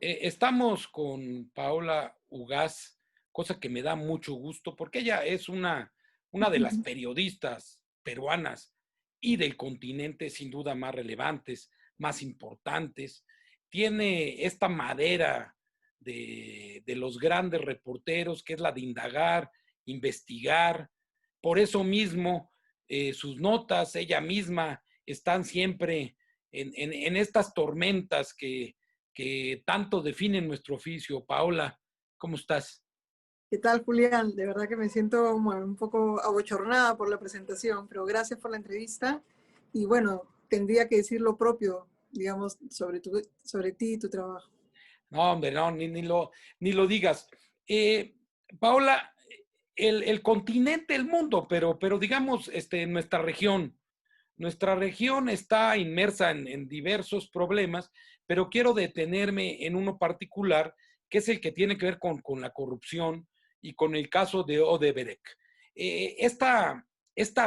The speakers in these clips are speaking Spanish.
Estamos con Paola Ugaz, cosa que me da mucho gusto, porque ella es una de las periodistas peruanas y del continente sin duda más relevantes, más importantes. Tiene esta madera de los grandes reporteros, que es la de indagar, investigar. Por eso mismo, sus notas, ella misma, están siempre en estas tormentas que tanto definen nuestro oficio. Paola, ¿cómo estás? ¿Qué tal, Julián? De verdad que me siento un poco abochornada por la presentación, pero gracias por la entrevista. Y bueno, tendría que decir lo propio, digamos, sobre ti y tu trabajo. No, hombre, no, ni lo digas. Eh, Paola, el continente, el mundo, pero digamos, nuestra región está inmersa en diversos problemas, pero quiero detenerme en uno particular, que es el que tiene que ver con la corrupción y con el caso de Odebrecht. Esta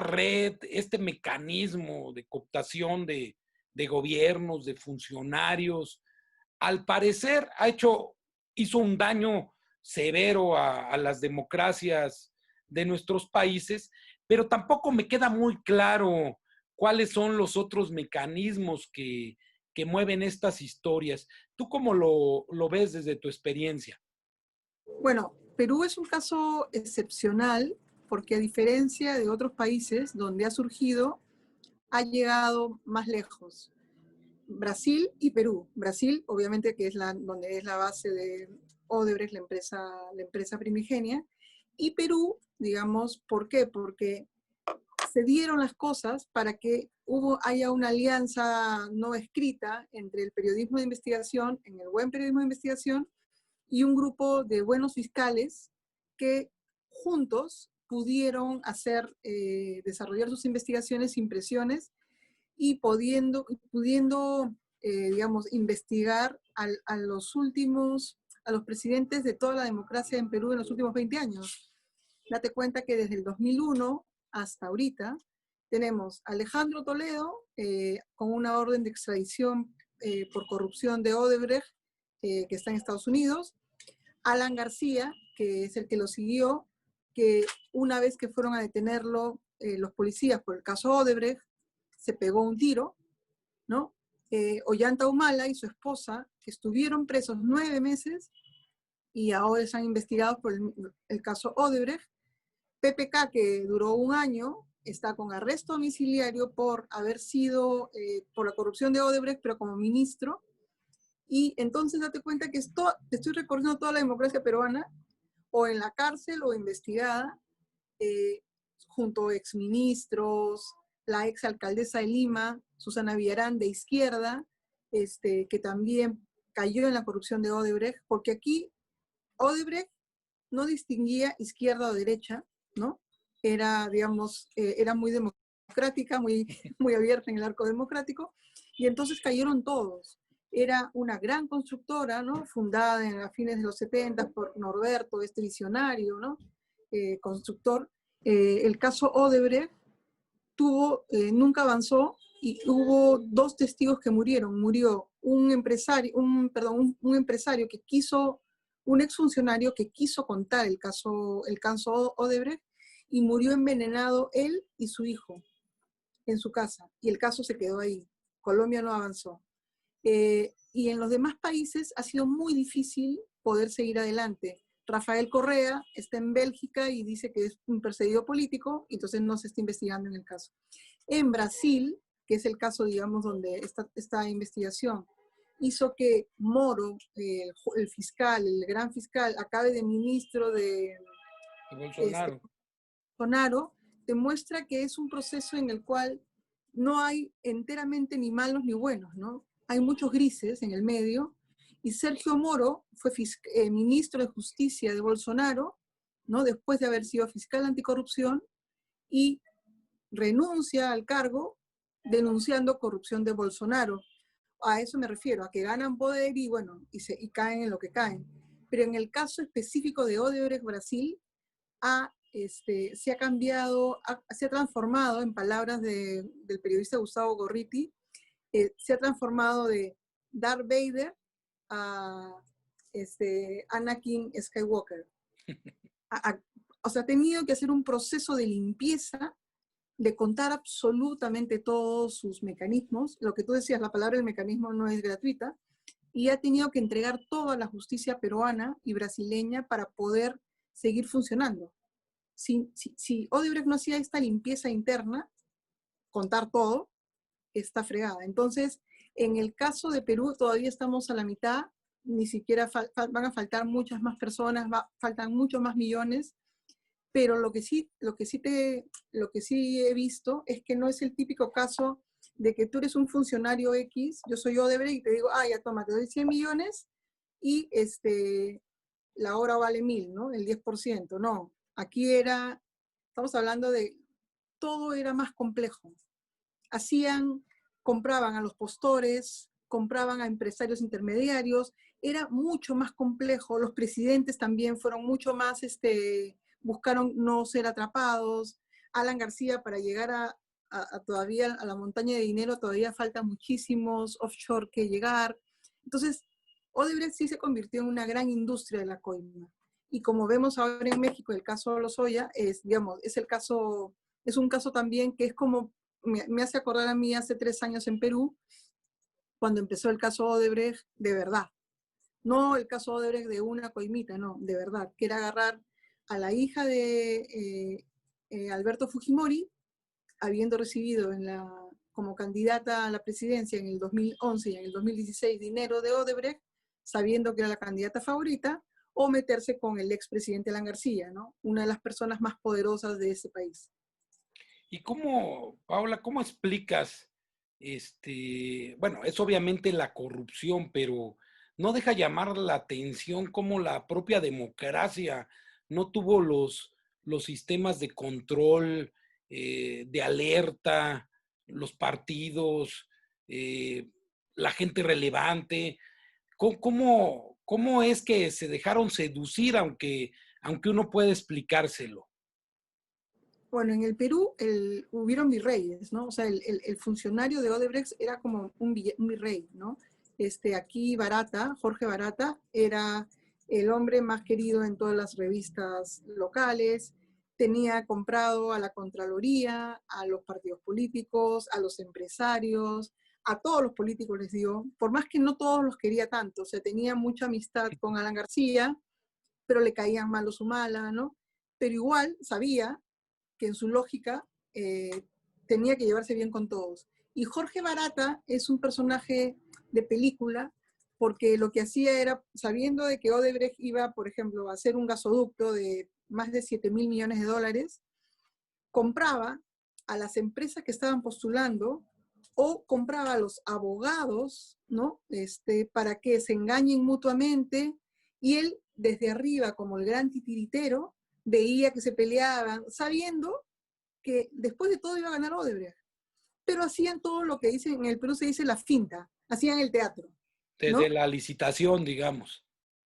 red, este mecanismo de cooptación de gobiernos, de funcionarios, al parecer hizo un daño severo a las democracias de nuestros países, pero tampoco me queda muy claro cuáles son los otros mecanismos que mueven estas historias. ¿Tú cómo lo ves desde tu experiencia? Bueno, Perú es un caso excepcional porque a diferencia de otros países donde ha surgido, ha llegado más lejos. Brasil y Perú. Brasil, obviamente, que es donde es la base de Odebrecht, la empresa primigenia, y Perú, digamos, ¿por qué? Porque se dieron las cosas para que haya una alianza no escrita entre el periodismo de investigación, en el buen periodismo de investigación, y un grupo de buenos fiscales que juntos pudieron desarrollar sus investigaciones sin presiones y pudiendo digamos, investigar a los presidentes de toda la democracia en Perú en los últimos 20 años. Date cuenta que desde el 2001 hasta ahorita tenemos a Alejandro Toledo con una orden de extradición por corrupción de Odebrecht, que está en Estados Unidos, Alan García, que es el que lo siguió, que una vez que fueron a detenerlo los policías por el caso Odebrecht, se pegó un tiro, ¿no? Ollanta Humala y su esposa, que estuvieron presos 9 meses y ahora están investigados por el caso Odebrecht. PPK, que duró 1 año, está con arresto domiciliario por haber sido, por la corrupción de Odebrecht, pero como ministro. Y entonces date cuenta que te estoy recorriendo toda la democracia peruana, o en la cárcel o investigada, eh, junto a exministros, la exalcaldesa de Lima, Susana Villarán, de izquierda, que también cayó en la corrupción de Odebrecht, porque aquí Odebrecht no distinguía izquierda o derecha, ¿no? Era, digamos, era muy democrática, muy, muy abierta en el arco democrático, y entonces cayeron todos. Era una gran constructora, ¿no? Fundada a fines de los 70 por Norberto, este visionario, ¿no? Constructor. El caso Odebrecht nunca avanzó y hubo 2 testigos que murieron. Murió un empresario, un empresario que quiso, un exfuncionario que quiso contar el caso Odebrecht, y murió envenenado él y su hijo en su casa. Y el caso se quedó ahí. Colombia no avanzó. Y en los demás países ha sido muy difícil poder seguir adelante. Rafael Correa está en Bélgica y dice que es un perseguido político, y entonces no se está investigando en el caso. En Brasil, que es el caso, digamos, donde esta investigación hizo que Moro, el fiscal, el gran fiscal, acabe de ministro de De este, Bolsonaro. Bolsonaro, demuestra que es un proceso en el cual no hay enteramente ni malos ni buenos, ¿no? Hay muchos grises en el medio, y Sergio Moro fue ministro de Justicia de Bolsonaro, ¿no? Después de haber sido fiscal anticorrupción, y renuncia al cargo denunciando corrupción de Bolsonaro. A eso me refiero, a que ganan poder y bueno, y caen en lo que caen. Pero en el caso específico de Odebrecht Brasil, se ha transformado, en palabras del periodista Gustavo Gorriti, se ha transformado de Darth Vader a Anakin Skywalker. O sea, ha tenido que hacer un proceso de limpieza, de contar absolutamente todos sus mecanismos. Lo que tú decías, la palabra del mecanismo no es gratuita, y ha tenido que entregar toda la justicia peruana y brasileña para poder seguir funcionando. Si Odebrecht no hacía esta limpieza interna, contar todo, está fregada. Entonces, en el caso de Perú todavía estamos a la mitad, ni siquiera van a faltar muchas más personas, faltan muchos más millones, pero lo que sí he visto es que no es el típico caso de que tú eres un funcionario X, yo soy Odebrecht y te digo, ya toma, te doy 100 millones y la hora vale 1000, ¿no? El 10%. No, aquí estamos hablando de, todo era más complejo. Compraban a los postores, compraban a empresarios intermediarios, era mucho más complejo. Los presidentes también fueron mucho más, buscaron no ser atrapados. Alan García, para llegar todavía a la montaña de dinero, todavía faltan muchísimos offshore que llegar. Entonces, Odebrecht sí se convirtió en una gran industria de la coima. Y como vemos ahora en México, el caso de Lozoya es un caso también que es como, me hace acordar a mí hace 3 años en Perú, cuando empezó el caso Odebrecht de verdad. No el caso Odebrecht de una coimita, no, de verdad, que era agarrar a la hija de Alberto Fujimori, habiendo recibido como candidata a la presidencia en el 2011 y en el 2016 dinero de Odebrecht, sabiendo que era la candidata favorita, o meterse con el expresidente Alan García, ¿no? Una de las personas más poderosas de ese país. ¿Y Paula, cómo explicas, bueno, es obviamente la corrupción, pero no deja llamar la atención cómo la propia democracia no tuvo los sistemas de control, de alerta, los partidos, eh, la gente relevante? ¿Cómo es que se dejaron seducir, aunque uno puede explicárselo? Bueno, en el Perú hubieron virreyes, ¿no? O sea, el funcionario de Odebrecht era como un virrey, ¿no? Aquí Jorge Barata, era el hombre más querido en todas las revistas locales, tenía comprado a la Contraloría, a los partidos políticos, a los empresarios, a todos los políticos les dio, por más que no todos los quería tanto, o sea, tenía mucha amistad con Alan García, pero le caían mal los Humala, ¿no? Pero igual sabía que en su lógica tenía que llevarse bien con todos. Y Jorge Barata es un personaje de película porque lo que hacía era, sabiendo de que Odebrecht iba, por ejemplo, a hacer un gasoducto de más de 7.000 millones de dólares, compraba a las empresas que estaban postulando o compraba a los abogados, ¿no? Para que se engañen mutuamente, y él desde arriba, como el gran titiritero, veía que se peleaban, sabiendo que después de todo iba a ganar Odebrecht. Pero hacían todo lo que dicen, en el Perú se dice la finta, hacían el teatro, Desde ¿no? la licitación, digamos.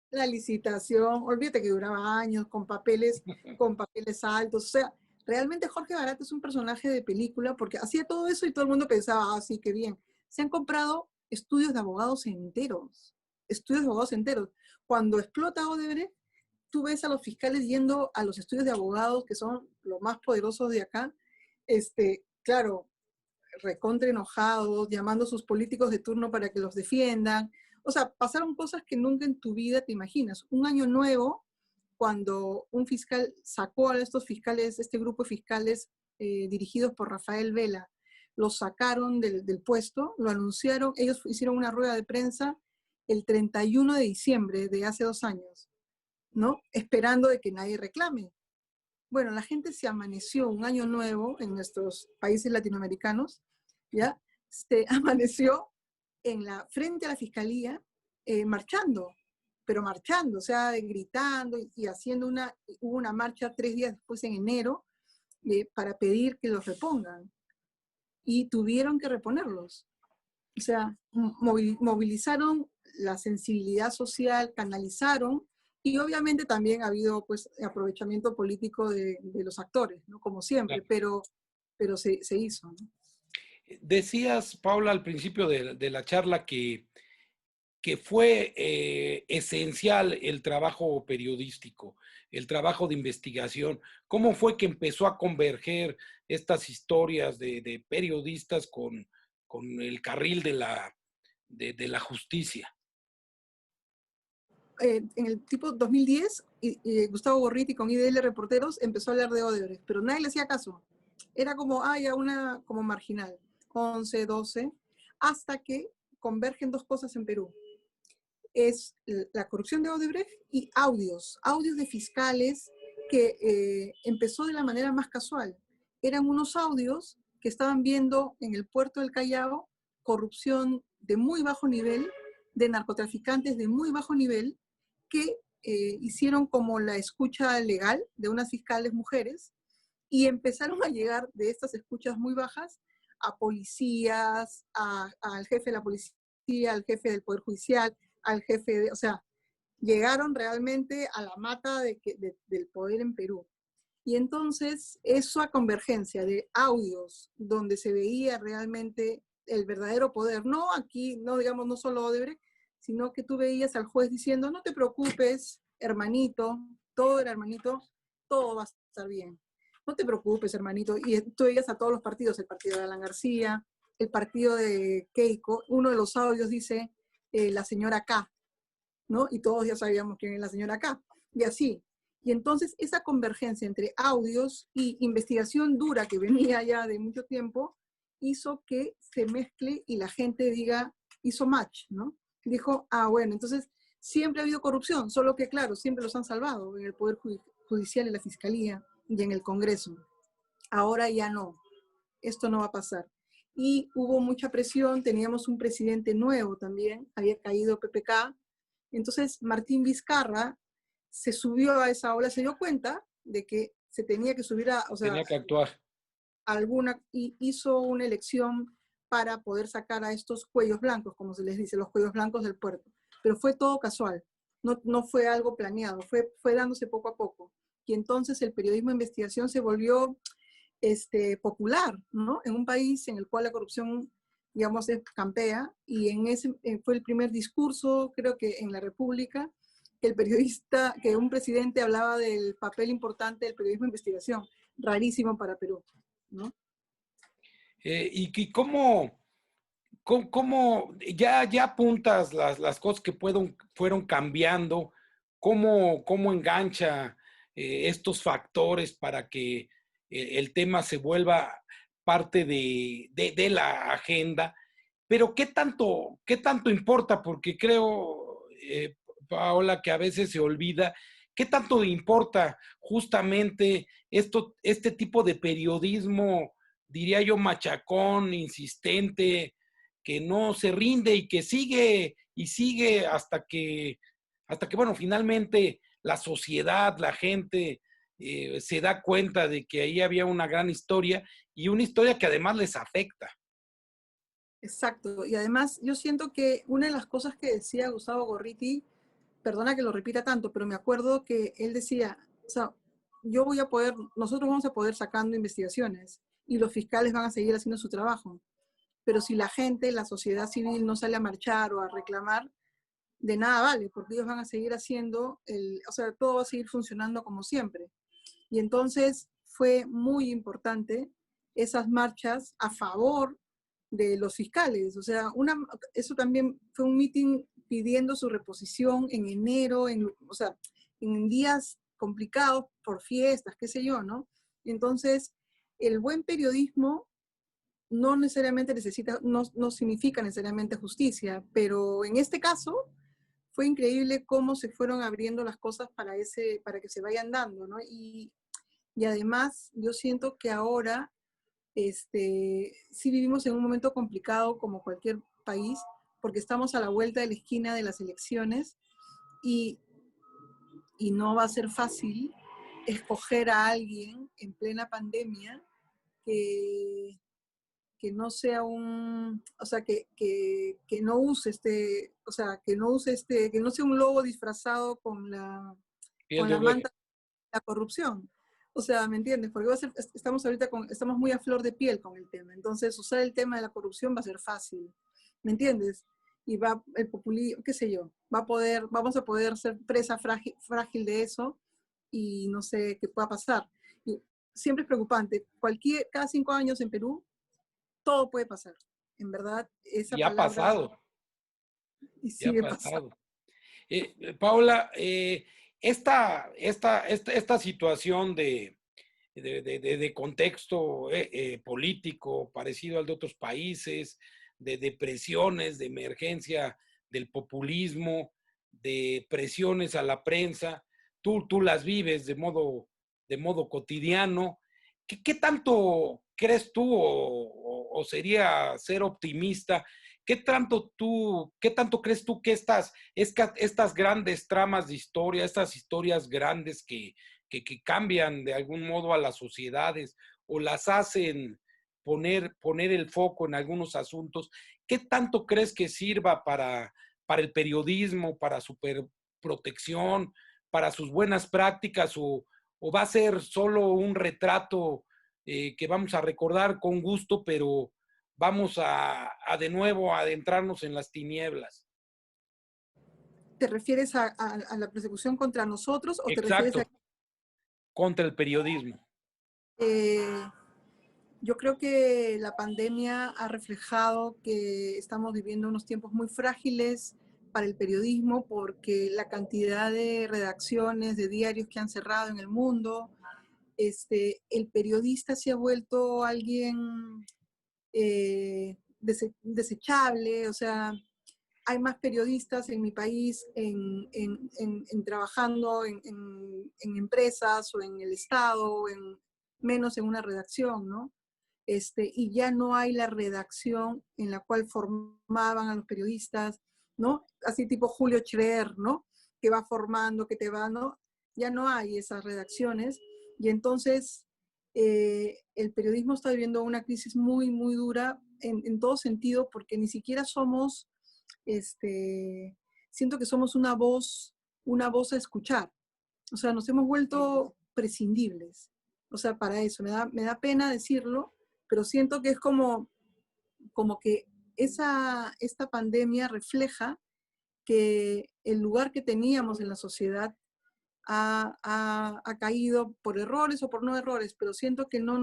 La licitación, olvídate que duraba años con papeles altos, o sea, realmente Jorge Barata es un personaje de película porque hacía todo eso y todo el mundo pensaba, sí, qué bien. Se han comprado estudios de abogados enteros, estudios de abogados enteros. Cuando explota Odebrecht, tú ves a los fiscales yendo a los estudios de abogados, que son los más poderosos de acá, claro, recontra enojados, llamando a sus políticos de turno para que los defiendan. O sea, pasaron cosas que nunca en tu vida te imaginas. Un año nuevo, cuando un fiscal sacó a estos fiscales, este grupo de fiscales dirigidos por Rafael Vela, los sacaron del puesto, lo anunciaron, ellos hicieron una rueda de prensa el 31 de diciembre de hace 2 años, ¿no? Esperando de que nadie reclame. Bueno, la gente se amaneció un año nuevo en nuestros países latinoamericanos, ¿ya? Se amaneció frente a la fiscalía, marchando, pero marchando, o sea, gritando y haciendo hubo una marcha 3 días después en enero para pedir que los repongan. Y tuvieron que reponerlos. O sea, movilizaron la sensibilidad social, canalizaron, y obviamente también ha habido pues aprovechamiento político de los actores, ¿no? Como siempre, Claro. pero se hizo, ¿no? Decías, Paula, al principio de la charla que que fue esencial el trabajo periodístico, el trabajo de investigación? ¿Cómo fue que empezó a converger estas historias de periodistas con el carril de la justicia? En el tipo 2010, Gustavo Gorriti con IDL Reporteros empezó a hablar de Odebrecht, pero nadie le hacía caso. Era como, ya una como marginal, 11, 12, hasta que convergen dos cosas en Perú. Es la corrupción de Odebrecht y audios de fiscales que empezó de la manera más casual. Eran unos audios que estaban viendo en el puerto del Callao corrupción de muy bajo nivel, de narcotraficantes de muy bajo nivel, que hicieron como la escucha legal de unas fiscales mujeres y empezaron a llegar de estas escuchas muy bajas a policías, al jefe de la policía, al jefe del Poder Judicial, al jefe de, o sea, llegaron realmente a la mata del poder en Perú. Y entonces, esa convergencia de audios donde se veía realmente el verdadero poder, no aquí, no digamos, no solo Odebrecht, sino que tú veías al juez diciendo, no te preocupes, hermanito, todo era hermanito, todo va a estar bien. No te preocupes, hermanito. Y tú veías a todos los partidos, el partido de Alan García, el partido de Keiko, uno de los audios dice, la señora K, ¿no? Y todos ya sabíamos quién es la señora K. Y así. Y entonces esa convergencia entre audios y investigación dura que venía ya de mucho tiempo hizo que se mezcle y la gente diga, hizo match, ¿no? Dijo, bueno, entonces siempre ha habido corrupción, solo que claro, siempre los han salvado en el Poder Judicial, en la Fiscalía y en el Congreso. Ahora ya no, esto no va a pasar. Y hubo mucha presión, teníamos un presidente nuevo también, había caído PPK, entonces Martín Vizcarra se subió a esa ola, se dio cuenta de que se tenía que subir a, o sea, Tenía que actuar. y hizo una elección para poder sacar a estos cuellos blancos, como se les dice, los cuellos blancos del puerto. Pero fue todo casual, no fue algo planeado, fue dándose poco a poco. Y entonces el periodismo de investigación se volvió popular, ¿no? En un país en el cual la corrupción, digamos, campea, y en ese fue el primer discurso, creo que en la República, que el periodista, que un presidente hablaba del papel importante del periodismo de investigación, rarísimo para Perú, ¿no? ¿Y cómo ya apuntas las cosas que fueron cambiando? ¿Cómo engancha estos factores para que el tema se vuelva parte de la agenda? Pero qué tanto importa? Porque creo, Paola, que a veces se olvida, ¿qué tanto importa justamente este tipo de periodismo, diría yo, machacón, insistente, que no se rinde y que sigue y sigue bueno, finalmente la sociedad, la gente se da cuenta de que ahí había una gran historia y una historia que además les afecta? Exacto. Y además yo siento que una de las cosas que decía Gustavo Gorriti, perdona que lo repita tanto, pero me acuerdo que él decía, o sea, nosotros vamos a poder sacando investigaciones y los fiscales van a seguir haciendo su trabajo. Pero si la gente, la sociedad civil no sale a marchar o a reclamar, de nada vale, porque ellos van a seguir haciendo, o sea, todo va a seguir funcionando como siempre. Y entonces fue muy importante esas marchas a favor de los fiscales. O sea, eso también fue un meeting pidiendo su reposición en enero, o sea, en días complicados por fiestas, qué sé yo, ¿no? Entonces, el buen periodismo no necesariamente no significa necesariamente justicia, pero en este caso fue increíble cómo se fueron abriendo las cosas para que se vayan dando, ¿no? Y además yo siento que ahora sí vivimos en un momento complicado como cualquier país, porque estamos a la vuelta de la esquina de las elecciones y, y no va a ser fácil escoger a alguien en plena pandemia que, que no sea o sea, que no use o sea, que no sea un lobo disfrazado Y el con de la oveja. manta de la corrupción. O sea, ¿me entiendes? Porque estamos muy a flor de piel con el tema. Entonces, usar el tema de la corrupción va a ser fácil. ¿Me entiendes? y va el populismo, qué sé yo, vamos a poder ser presa frágil de eso y no sé qué pueda pasar. Y siempre es preocupante. Cada 5 años en Perú, todo puede pasar. En verdad, esa Y ha palabra pasado, y y ha sigue pasando. pasado. Paula, esta situación de contexto político parecido al de otros países, de depresiones, de emergencia del populismo, de presiones a la prensa, tú las vives de modo cotidiano. ¿Qué tanto crees tú o sería ser optimista? ¿Qué tanto crees tú que estas grandes tramas de historia, estas historias grandes que cambian de algún modo a las sociedades o las hacen poner el foco en algunos asuntos, qué tanto crees que sirva para el periodismo, para su protección, para sus buenas prácticas o va a ser solo un retrato que vamos a recordar con gusto, pero vamos a de nuevo a adentrarnos en las tinieblas? ¿Te refieres a la persecución contra nosotros o te refieres a... Exacto, contra el periodismo. Eh, yo creo que la pandemia ha reflejado que estamos viviendo unos tiempos muy frágiles para el periodismo porque la cantidad de redacciones, de diarios que han cerrado en el mundo, el periodista se ha vuelto alguien desechable, o sea, hay más periodistas en mi país trabajando en empresas o en el Estado, menos en una redacción, ¿no? Y ya no hay la redacción en la cual formaban a los periodistas, ¿no? Así tipo Julio Scherer, ¿no? Que va formando, que te va, ¿no? Ya no hay esas redacciones y entonces el periodismo está viviendo una crisis muy, muy dura en todo sentido porque ni siquiera somos, siento que somos una voz a escuchar. O sea, nos hemos vuelto prescindibles. O sea, para eso, me da pena decirlo, pero siento que es como que esta pandemia refleja que el lugar que teníamos en la sociedad ha caído por errores o por no errores, pero siento que no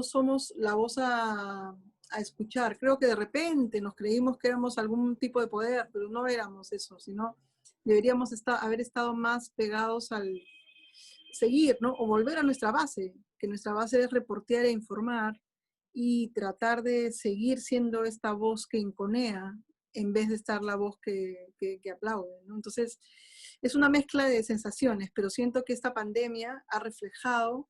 somos la voz a escuchar. Creo que de repente nos creímos que éramos algún tipo de poder, pero no éramos eso, sino deberíamos haber estado más pegados al seguir, ¿no? O volver a nuestra base, que nuestra base es reportear e informar y tratar de seguir siendo esta voz que inconea en vez de estar la voz que aplaude, ¿no? Entonces, es una mezcla de sensaciones, pero siento que esta pandemia ha reflejado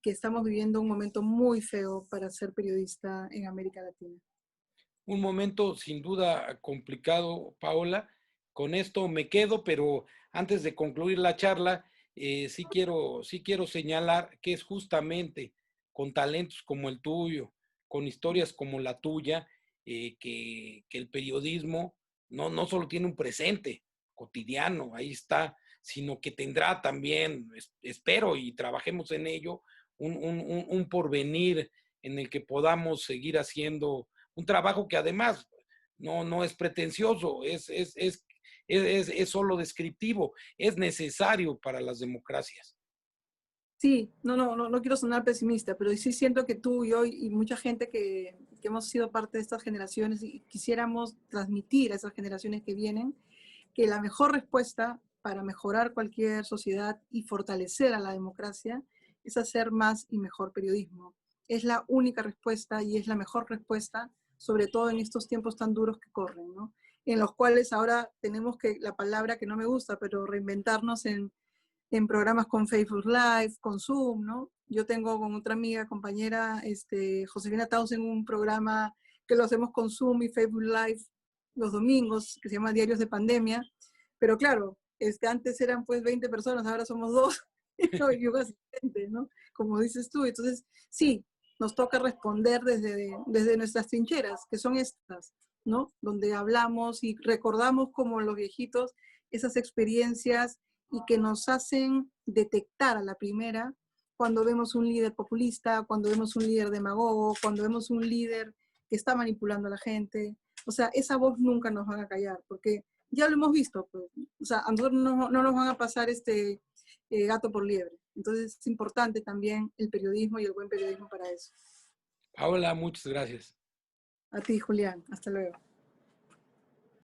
que estamos viviendo un momento muy feo para ser periodista en América Latina. Un momento sin duda complicado, Paola. Con esto me quedo, pero antes de concluir la charla, sí quiero señalar que es justamente con talentos como el tuyo, con historias como la tuya, que el periodismo no solo tiene un presente cotidiano, ahí está, sino que tendrá también, espero y trabajemos en ello, un porvenir en el que podamos seguir haciendo un trabajo que además no es pretencioso, es solo descriptivo, es necesario para las democracias. Sí, no quiero sonar pesimista, pero sí siento que tú y yo y mucha gente que hemos sido parte de estas generaciones y quisiéramos transmitir a esas generaciones que vienen que la mejor respuesta para mejorar cualquier sociedad y fortalecer a la democracia es hacer más y mejor periodismo. Es la única respuesta y es la mejor respuesta, sobre todo en estos tiempos tan duros que corren, ¿no? En los cuales ahora tenemos que, la palabra que no me gusta, pero reinventarnos en programas con Facebook Live, con Zoom, ¿no? Yo tengo con otra amiga, compañera, Josefina Tausen, un programa que lo hacemos con Zoom y Facebook Live los domingos, que se llama Diarios de Pandemia, pero claro, antes eran pues 20 personas, ahora somos dos, y un asistente, ¿no? Como dices tú, entonces sí, nos toca responder desde nuestras trincheras, que son estas, ¿no? Donde hablamos y recordamos como los viejitos esas experiencias y que nos hacen detectar a la primera cuando vemos un líder populista, cuando vemos un líder demagogo, cuando vemos un líder que está manipulando a la gente. O sea, esa voz nunca nos van a callar, porque ya lo hemos visto, pues. O sea, a nosotros no nos van a pasar gato por liebre. Entonces es importante también el periodismo y el buen periodismo para eso. Paola, muchas gracias. A ti, Julián. Hasta luego.